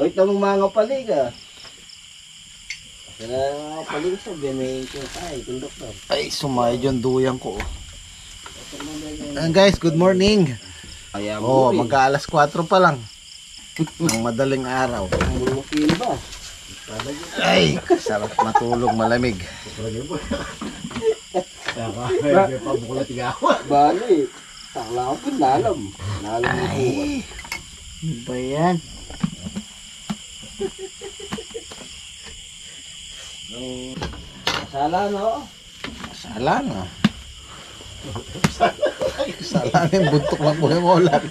O ito mong mga palig Kasi na mga palig sa binayin ko tayo, itong doktor. Ay, sumayad yung duyang ko. Guys, good morning. Mag-aalas 4 pa lang. Ang madaling araw. Ang bumukil ba? Ay, sarap matulog, malamig. Bali, takla ko po, lalam. Ay, ano ba yan? Masala, no? masala na. Masala na yung buntok lang po yung ulan.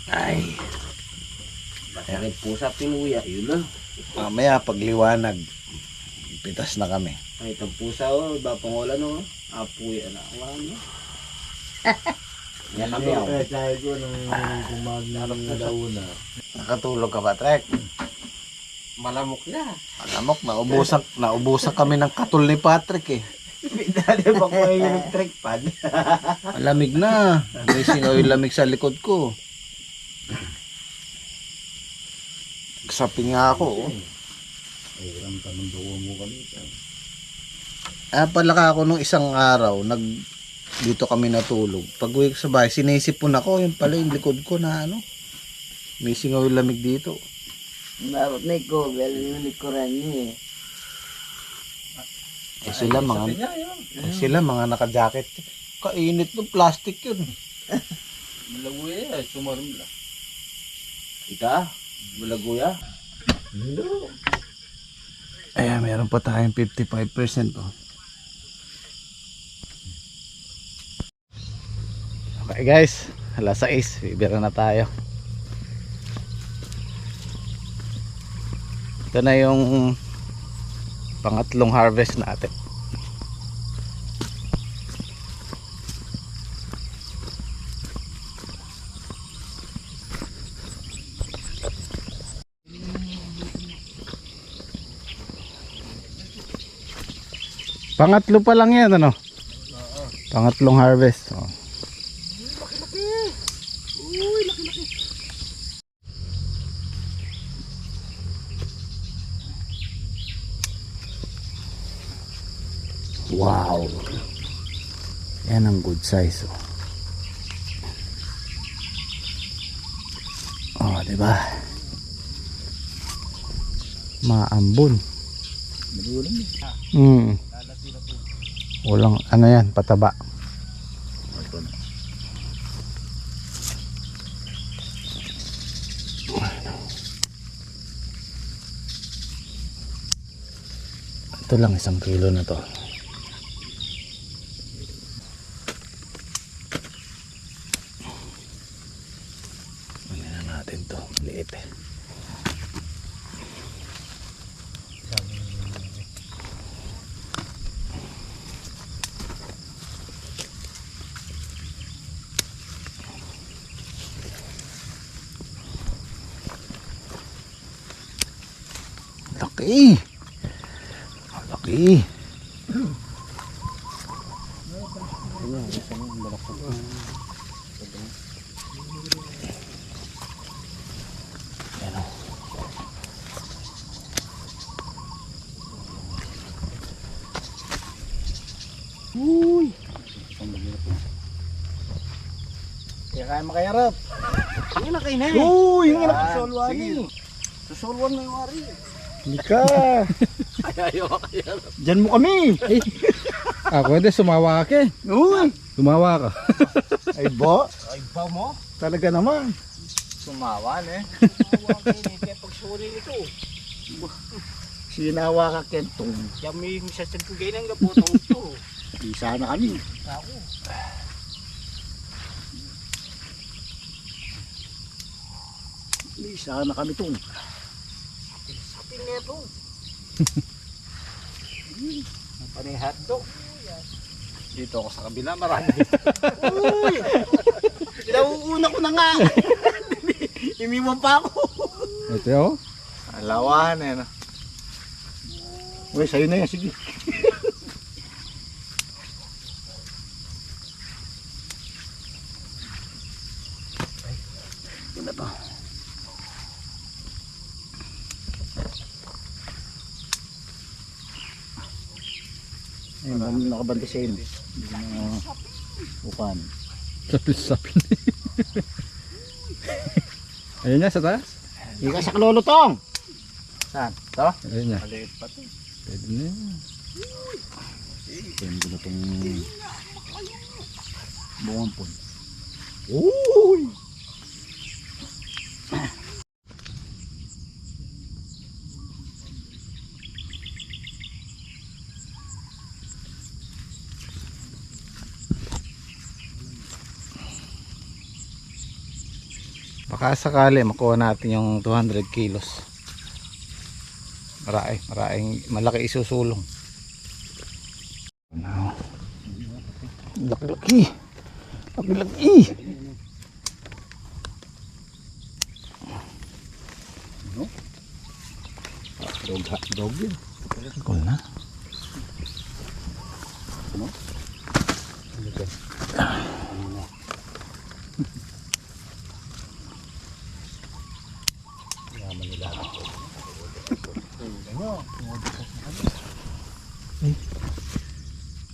Ay, Bakit po sa pinuya, yun lang. mamaya pagliwanag, pitas na kami. Ay, itong pusa, iba pang ulan, no? Apuya na. Ano? Yan kami, Sabi ko nung kumaglarap na dauna. Nakatulog ka ba, Trek? Malamok na. Alamok, naubusan kami ng katul ni Patrick eh. Dali ba ko yung trick pad? Malamig na. May singaw yung lamig sa likod ko. Kasapin nga ako. Oh. Ay, ang tanong daw mo kanita. Palaka ako nung isang araw, dito kami natulog. Pag uwi ko sa bahay, sinisipon ako. Yung pala yung likod ko na ano. May singaw yung lamig dito. Dapat na ko, galing yung likuran niya eh. Sila mga naka-jacket. Kainit ng plastic yun. Malaguya, sumarum lang. Ika? Malaguya? Ayan, meron pa tayong 55%. Oh. Okay guys, alas 6, bibira na tayo. Ito na yung pangatlong harvest natin. Pangatlo pa lang yan, ano? Pangatlong harvest. Oh. Wow. Yan ang good size. Oh, di ba? Maambon. Walang ano yan, pataba. Ito lang 1 kilo na to. Ano na natin to, liit eh. Laki. Laki. Uy. Kaya kaya makayarap. Hindi na kayo na eh. Uy, yung inap sa solwan. Susulwan mo yung wari. Hindi ka. Ayaw kaya. Diyan mo kami. Ako hindi, sumawa ka eh. Uy. Sumawa ka. Ay bo. Ay, ba mo? Talaga naman. Sumawan eh. Sumawan kayo eh. Pagsuri nito. Sinawa ka kentong. Kami yung sasagpugay ng gapotong ito. Di sana kami. Ako. Di sana kami tong. Sapin na ito. Panihaddo. Dito ako sa kabila, marami. Uy. Nauuna ko na nga. Imiwan pa ako. Ito yun. Alawan eh. Uy, sa'yo na yan. Sige. Ayun, nakabanda sa inyo. Upan. Sapil-sapil. Ayun niya sa taas. Ika sa kalulutong! Saan? Ito? Ayun niya. Maliit pa to. Pwede na yan. Ayun ko na itong bungampon. Uy! Baka sakali makuha natin yung 200 kilos. Maraming malaki isusulong. Laki-laki. Laki-laki. Dog yun. Cool na.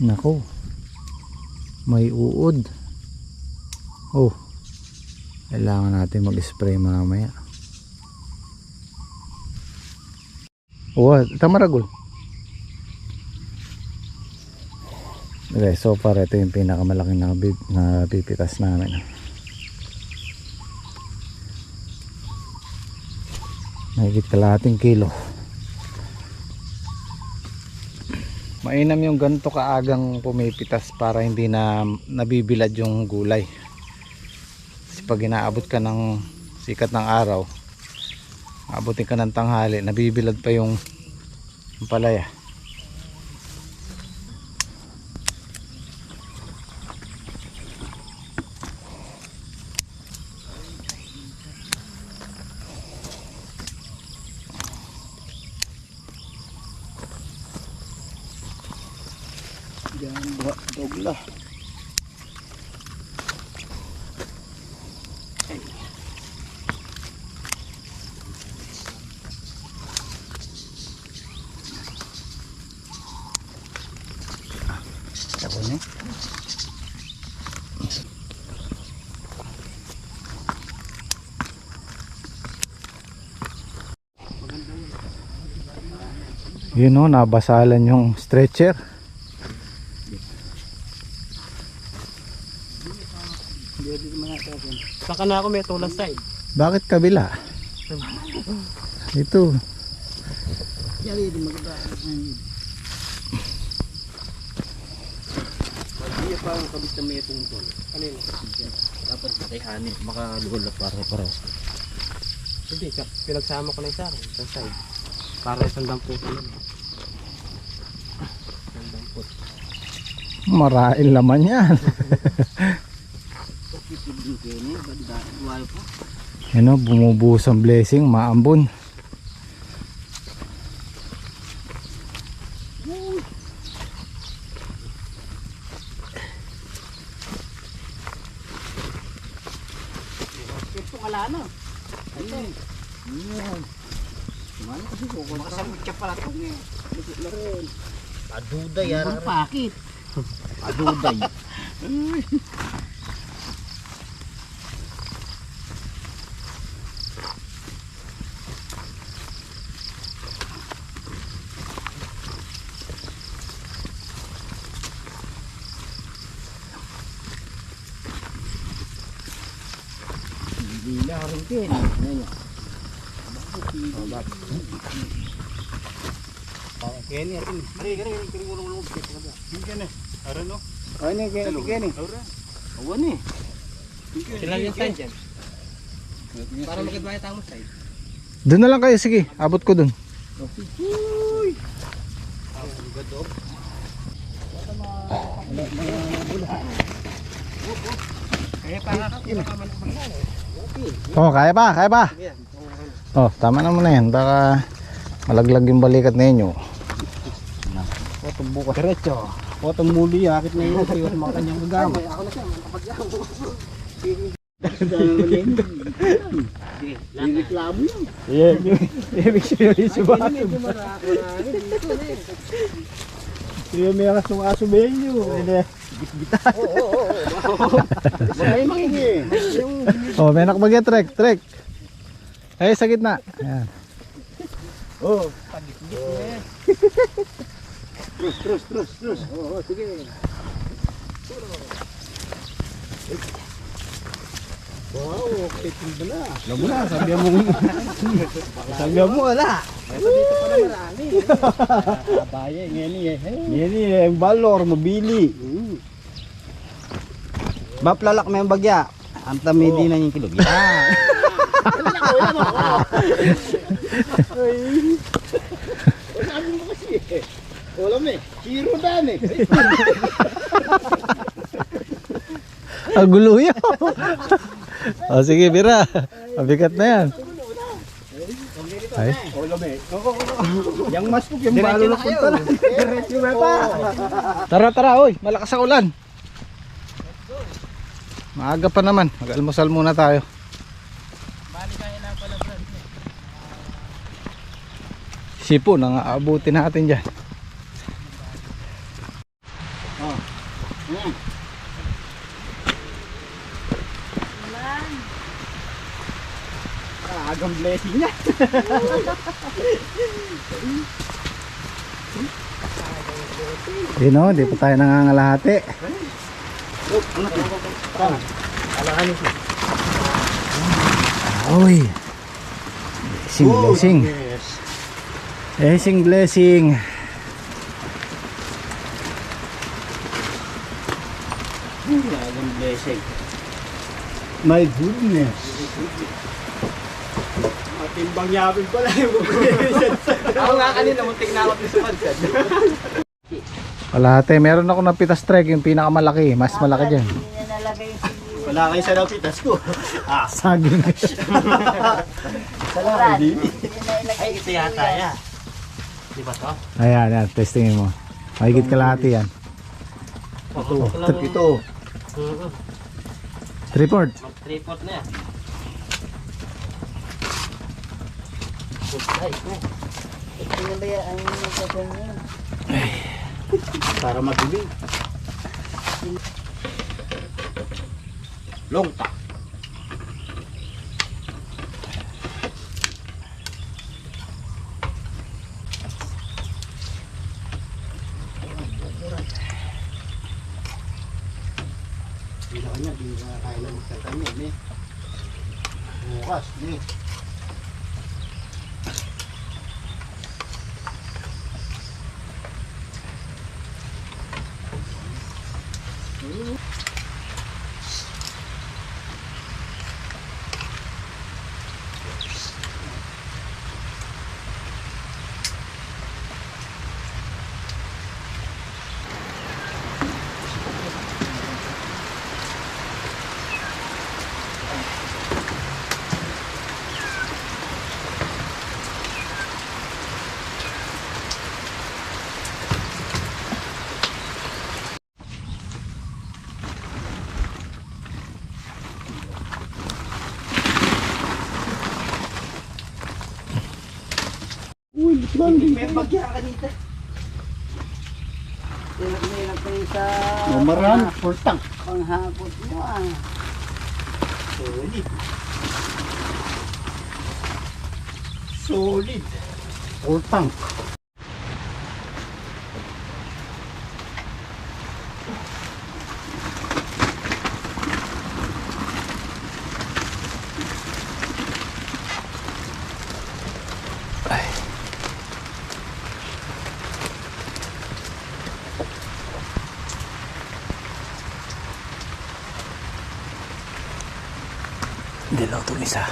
Nako. May uod. Oh. Kailangan natin mag-spray mamaya. Oh, tamaragol. Okay, so far ito yung pinakamalaking napipitas namin. Mahigit kalahating kilo. Mainam yung ganito kaagang pumipitas para hindi na nabibilad yung gulay. Kasi pag inaabot ka ng sikat ng araw, abutin ka ng tanghali, nabibilad pa yung palaya. Dog lah. Apa ni? Yun o, nabasalan yung stretcher. Saka na ako may tulas side. Bakit kabila? Ito. Jadi di maganda. Hindi pa ang kabit na may tungtol. Ano yun? Dapat kayhanin. Makaluhol at para. Hindi, pinagsama ko na isa. Isang side. Para isang dampot yun. Isang dampot. Marail laman yan. Yan o, bumubuhos ang blessing, maambon. Ito wala na. Ayun. Mana kasi ko makasamot ka pala to ni. Dito na rin. Paduday yan. Ang pakit. Paduday. Bila rin din. Ayun. Kenny, atin. Kari ulong-ulong. Gini. Ara no. Oh ini gini. Ara. Awan ni. Sila yung side dyan. Para makitbaya tayo mo side. Doon na lang kayo, sige, abot ko doon. Uy. Oh, kaya pa. Oh, tama na muna yan, baka malaglag yung balikat ninyo. Potong bukas diretso. Potong muli akit na yun sa mga kanyang gagamit. Ako na siya, makapagyaw. Reklamo yun. Ibig sabihin yung subato. Yung may kasong aso ba yun yun? Git-gitan. Oo. May makingi. Oh, may nakbagya, Trek. Ay, sa gitna. Ayan. Oo. Trus. Oo, sige. Wow, okay mo na. Alam mo na, sabihan mo wala. Ito dito pa na marami. Abaya, ngeni ang balor, mabili. Baplalak mo yung bagya. Ang tamidi na yung kilog. Yan. Sabi mo kasi eh. Wala mo eh. Hero dan eh. Ang gulo yun. Oh, sige, Bira. Mabigat na yan. Ay. Wala mo eh. Yang mas po yung balo na punta na. Diretso mo pa. Tara, oy. Malakas ang ulan. Maaga pa naman. Mag-almusal muna tayo. Sipon ang aabutin natin dyan. Agang blessing niya. Yun o, di pa tayo nangangalahati. Uy. Blessing. Agang blessing. My goodness. Matimbang yapin pala yung ako nga kanina, muntik na ako din sumadsad. Kalahati, meron ako na pitas trek, yung pinakamalaki. Mas malaki dyan. Wala kayo sa napitas ko. Saging. Salamat din. Ay, ito yata yan. Di ba to? Ayan, testingin mo. Mahigit kalahati yan. Ito. 3/4. Mag-3/4 na yan. Para matubig. Longta. Bilang niya, di na kaya lang magkatanya. Bukas, ni. May bagya ka dito. Ilag kayo sa Marami, pultang. panghapot mo ah. Solid. Pultang. Dilaw itong isa.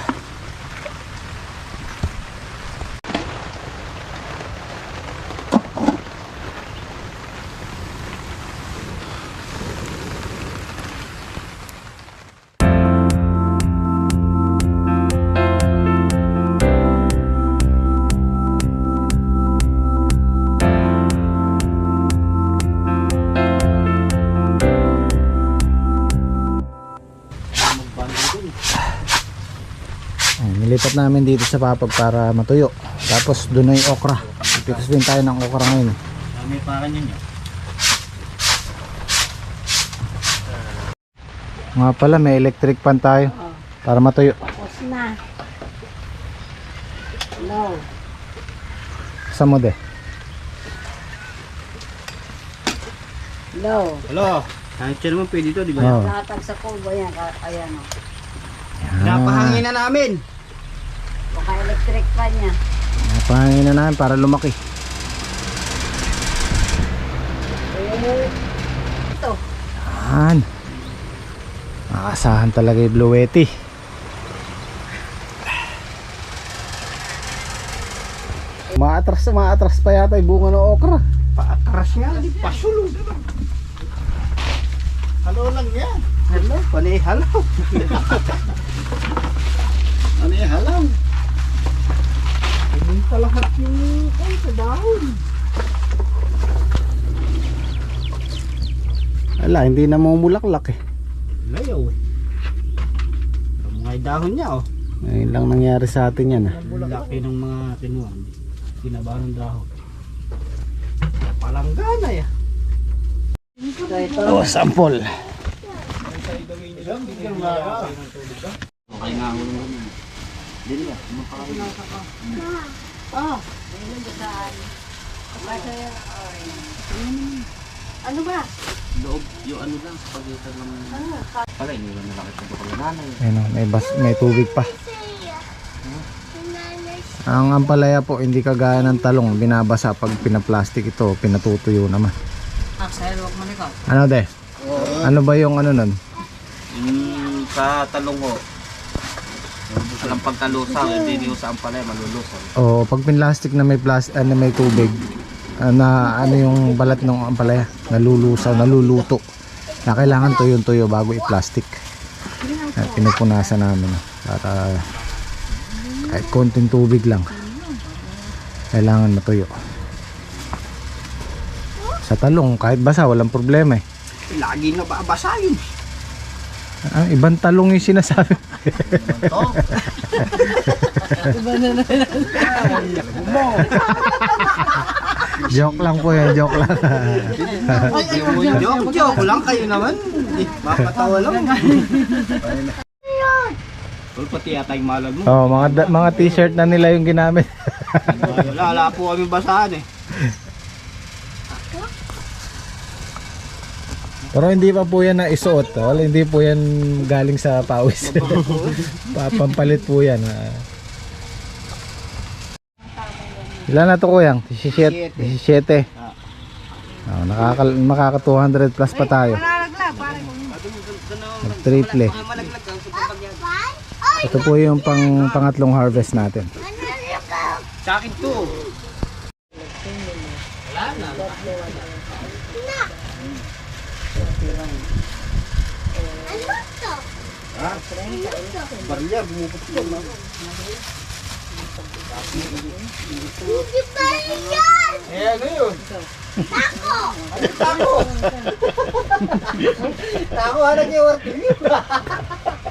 Nilipat namin dito sa papag para matuyo. Tapos doon na yung okra. Ipitas din tayo ng okra ngayon. May parang yun yun. Nga pala, may electric pan tayo. Oh, Para matuyo. tapos na. Hello. Sa mo de. Hello. Hello. Kahit siya naman pwede ito, di ba? Oh. Latag sa kubo yan. Ayan o. Napahangin na namin. Baka electric pa niya. Napahangin na namin para lumaki. Ito. Yan. Maasahan talaga yung bluetti. Maatras pa yata yung bunga ng okra. Paatras nga, di pasulong. Halo lang yan. Hello, panay halaw. Panay halaw. Ibinta lahat yung sa dahon. Ala, hindi na mamulaklak eh. Layaw eh. Ang mga dahon niya oh. Ngayon lang nangyari sa atin yan ah. Laki ng mga kinuha. Kinaba ng dahon. Palanggana ya. Ito. Oh, sample. Okay nga ako naman. Dili ka, Oh. Ayun ba saan? Basta yan. Ano ba? loob, yung ano lang, sa pagitan ng... Pala, iniwan na lakit ko pala nanay. Ayun oh, may tubig pa. Ang ampalaya po hindi kagaya ng talong, binabasa pag pinaplastic ito, pinatutuyo naman. Axel, wag mo nikaw. Ano de? Ano ba yung ano nun? Sa talong ho, walang pagkalusaw, hindi niyo sa ampalaya, malulusaw. O pag pinlastic na may may tubig, na ano yung balat ng ampalaya, nalulusaw, naluluto. Na kailangan tuyo-tuyo bago i-plastic. At pinupunasan namin para kahit konting tubig lang kailangan matuyo. Sa talong kahit basa walang problema eh. Lagi na babasa yun. Ibang talong yung sinasabi. Joke lang po yan, joke lang. Joke lang kayo naman. Mapatawa lang. Tol, pati yata yung malag mo. Oh, mga t-shirt na nila yung ginamit. Wala po kami basahan eh. Pero hindi pa po yan na isuot. Tol. Hindi po yan galing sa pawis. Pampalit po yan. Ilan na to kuyang? 17. 17. Oh, makaka 200 plus pa tayo. Triple. Ito po yung pangatlong harvest natin. Sa akin to. Barya, bumupot ko na. Eh, ano yun? Tako! Ano tako? Tako, ano niya work yun?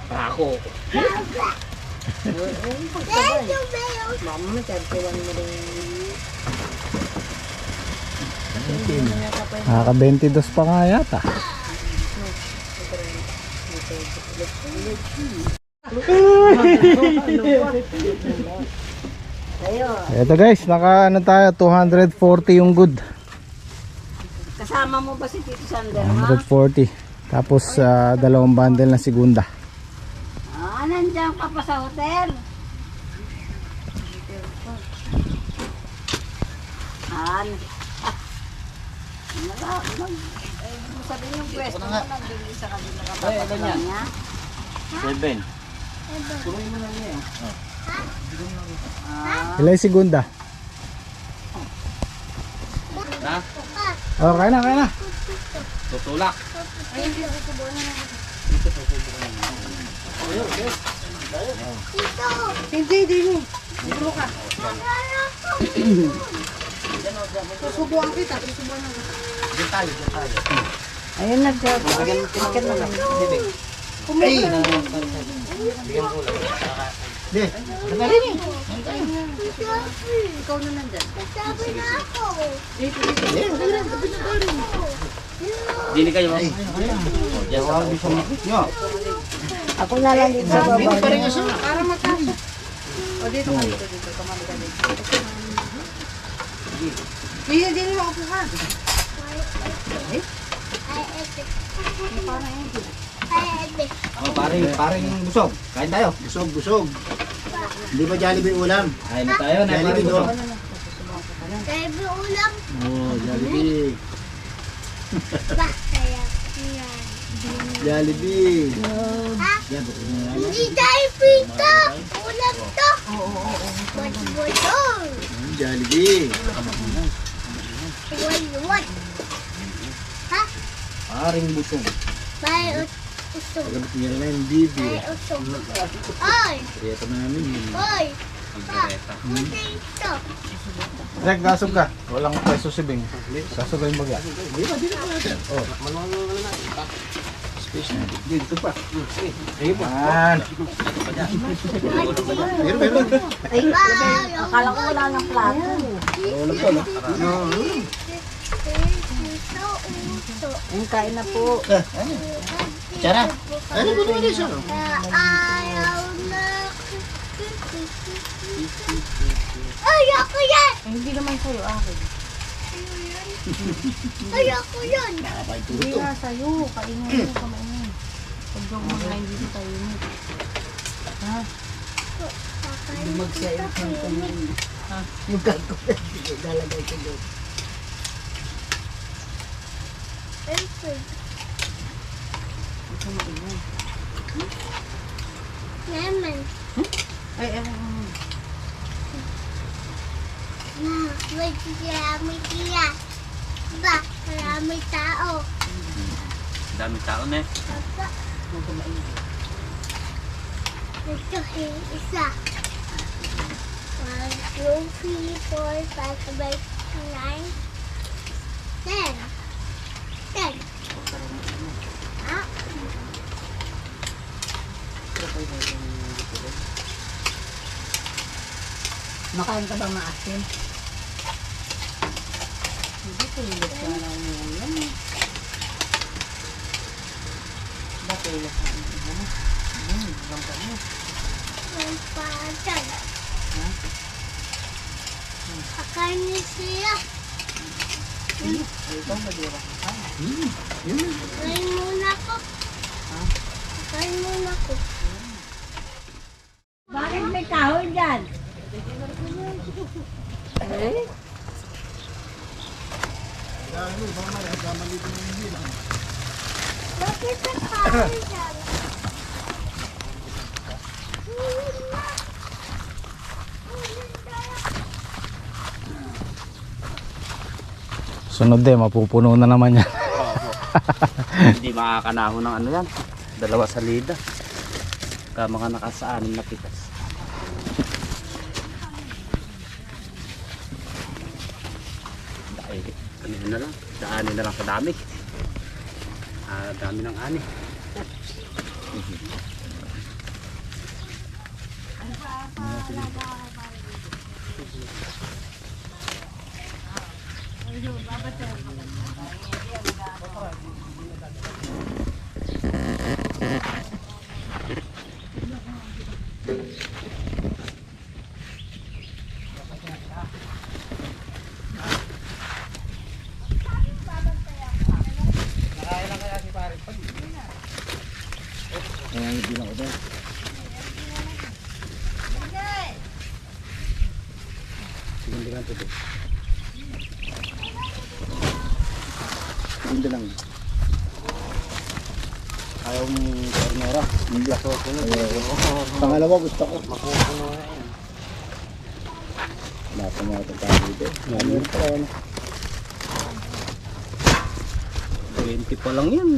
Tako. Nakaka 22 pa nga yata. Ito guys, naka ano tayo, 240 yung good. Kasama mo ba si Tito Sander, ha? 140. Tapos dalawang bundle na segunda. Nandiyan ka pa sa hotel. Sabihin yung pwesto mo, nandun sa kabila ka pa niya. 7. Ilan yung segunda? Na? Oh, kaya na. Tutulak. Hindi. Gulo ka. Susubuan kita. Diyan tayo. Ayun na, tinikit mo lang. Ay! Di, nagaling eh. Ikaw na nandyan. Dili kayo mo. Jawab bisa makit nyo. Ako na lang dito sa baba. Para magkasya. O dito ka, dito. Kamali ka dito. Dito mo ako ha. Paring busog. Kain tayo. Busog. Hindi ba Jollibee ulam? Kain na tayo. Jollibee do. Baby ulam. Oh, Jollibee. Ba, kaya yan. Jollibee. Ha? Yan, bukod na lang. Hindi tayo pito. Ulam to. Bot-botol. Jollibee. What? Ha? Paring busog. May usog. Pagkabit nila na yung bibi. May usog. Oy! Ito namin yun. Oy! Pa! Punta ito. Jack, gasog ka. Walang peso si Bing. Gasog ka yung bagya. Dito pa. Yan. Meron. Ay, akala ko wala ng plato. Ulam to, no? Ang kain na po. Tara. Ano ba naman isa? Ayaw na. Ayoko yan! Hindi naman sa'yo, akin. Ayoko yun! Hindi nga sa'yo. Kainin mo, kamainin. Huwag daw kumakain dito tayo. Magsayo ka yun. Lalagay ko doon. Naman. Ay, May marami kaya. Ba, marami tao. Dami tao na eh. Papa. Ito isa. 1, 2, 3, 4, 5, 6, 9, 10. 10. Ah. Makain ka ba maasin? Hindi ko yung ka na umuulan. Ba't yung ka na umuulan? Ibang ka mo. May padan. Akain siya. Ito, madira ka ka. Kain muna ko. Kain muna ko. Bakit may kahoy dyan? Eh? Bakit may kahoy dyan? Sunod din, mapupuno na naman yan. Hindi makakanahon ng ano yan. 2 salida. Kaya mga nakasaanin na pitas. Dahil, ano na lang. Daanin na lang sa dami. Dami ng ani. Hindi lang ako doon. Hindi lang ito. Hindi lang. Ayaw mong karnera. Hindi ako. Pangalawa gusto ko. Makukuno na yan. Wala pa mga tayo dito. Ano pa yan? 20 pa lang yan.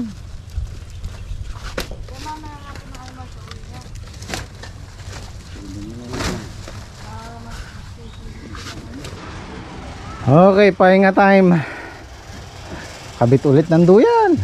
Okay, pahinga time. Kabit ulit ng duyan.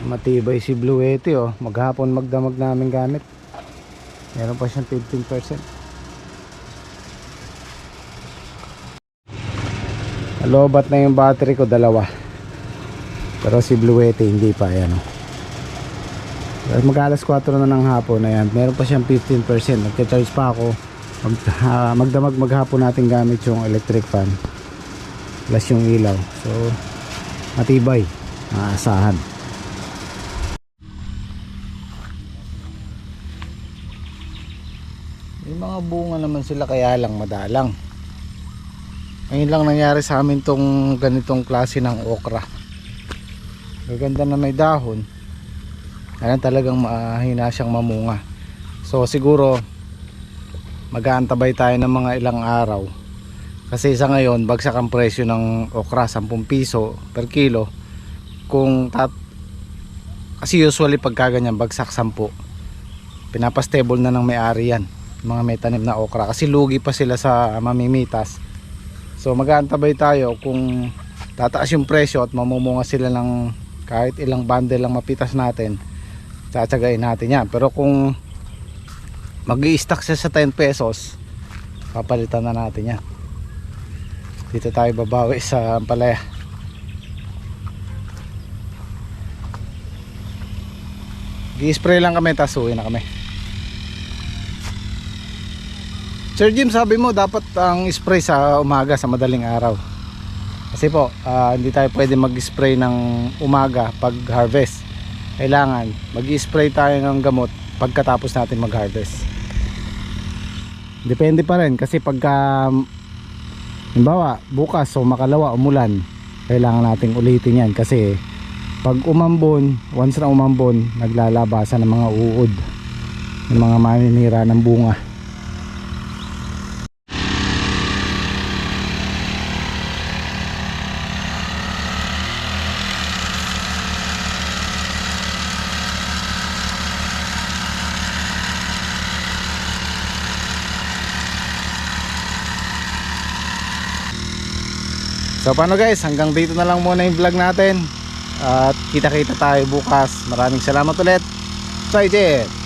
Matibay si Blue Yeti oh. Maghapon magdamag namin gamit. Meron pa siyang 15%. Lobat na yung battery ko, dalawa. Pero si Blue Yeti hindi pa, ayan oh. Mag-alas 4 na ng hapon, ayan. Meron pa siyang 15%. Nagcha-charge pa ako. Magdamag maghapon natin gamit yung electric fan plus yung ilaw. So matibay, maasahan. Yung mga bunga naman sila kaya lang madalang. Ngayon lang nangyari sa amin tong ganitong klase ng okra. Gaganda na may dahon. Ayan, talagang mahina siyang mamunga. So siguro mag-aantabay tayo ng mga ilang araw. Kasi sa ngayon bagsak ang presyo ng okra, 10 piso per kilo. Kasi usually pagka ganyan bagsak 10, pinapastable na ng may-ari yan, mga may tanim na okra, kasi lugi pa sila sa mamimitas. So mag-aantabay tayo kung tataas yung presyo at mamumunga sila ng kahit ilang bundle lang mapitas natin, tsatsagain natin yan. Pero kung mag-i-stock siya sa 10 pesos, papalitan na natin yan. Dito tayo babawi sa Ampalaya. Gi-spray lang kami, tas uwi na kami. Sir Jim, sabi mo dapat ang spray sa umaga, sa madaling araw. Kasi po hindi tayo pwede mag-spray ng umaga pag harvest. Kailangan mag-spray tayo ng gamot pagkatapos natin mag-harvest. Depende pa rin, kasi pagka halimbawa bukas o makalawa umulan, kailangan nating ulitin yan. Kasi pag umambon, once na umambon, naglalabasan ng mga uod, ng mga maninira ng bunga. So paano guys, hanggang dito na lang muna yung vlog natin. At kita-kita tayo bukas. Maraming salamat ulit. Bye, Jet.